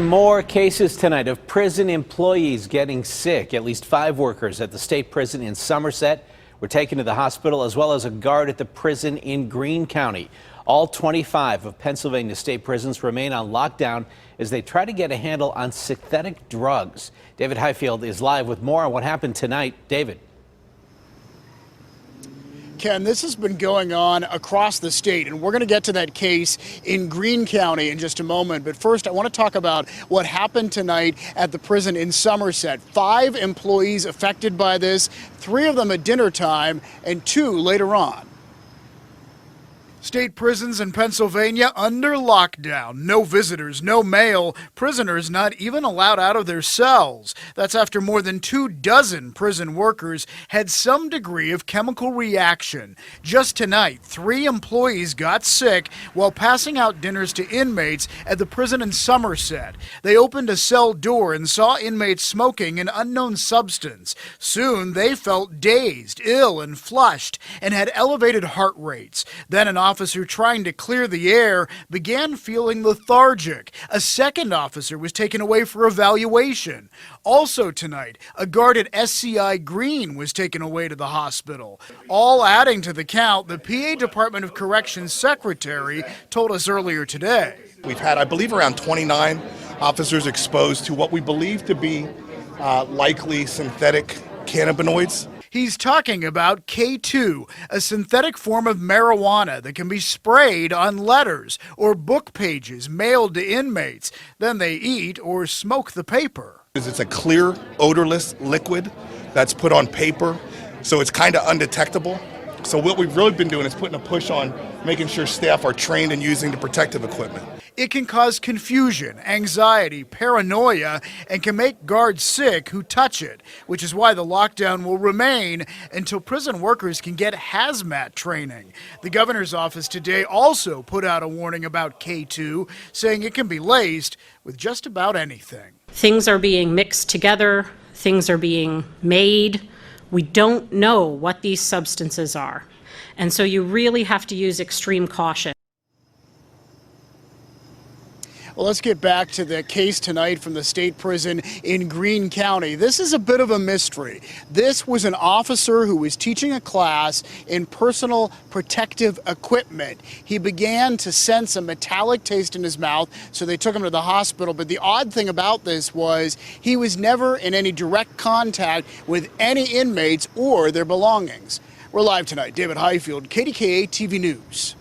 More cases tonight of prison employees getting sick. At least 5 workers at the state prison in Somerset were taken to the hospital, as well as a guard at the prison in Greene County. All 25 of Pennsylvania state prisons remain on lockdown as they try to get a handle on synthetic drugs. David Highfield is live with more on what happened tonight. David. Ken, this has been going on across the state, and we're going to get to that case in Greene County in just a moment. But first, I want to talk about what happened tonight at the prison in Somerset. 5 employees affected by this, 3 of them at dinner time and 2 later on. State prisons in Pennsylvania under lockdown. No visitors, no mail. Prisoners not even allowed out of their cells. That's after more than 24 prison workers had some degree of chemical reaction. Just tonight, 3 employees got sick while passing out dinners to inmates at the prison in Somerset. They opened a cell door and saw inmates smoking an unknown substance. Soon, they felt dazed, ill, and flushed, and had elevated heart rates. Then an officer trying to clear the air began feeling lethargic. A second officer was taken away for evaluation. Also tonight, a guard at SCI Greene was taken away to the hospital. All adding to the count, the PA Department of Corrections secretary told us earlier today. We've had, I believe, around 29 officers exposed to what we believe to be likely synthetic cannabinoids. He's talking about K2, a synthetic form of marijuana that can be sprayed on letters or book pages mailed to inmates. Then they eat or smoke the paper. It's a clear, odorless liquid that's put on paper, so it's kind of undetectable. So what we've really been doing is putting a push on making sure staff are trained in using the protective equipment. It can cause confusion, anxiety, paranoia, and can make guards sick who touch it, which is why the lockdown will remain until prison workers can get hazmat training. The governor's office today also put out a warning about K2, saying it can be laced with just about anything. Things are being mixed together, things are being made. We don't know what these substances are, and so you really have to use extreme caution. Well, let's get back to the case tonight from the state prison in Greene County. This is a bit of a mystery. This was an officer who was teaching a class in personal protective equipment. He began to sense a metallic taste in his mouth, so they took him to the hospital. But the odd thing about this was he was never in any direct contact with any inmates or their belongings. We're live tonight. David Highfield, KDKA-TV News.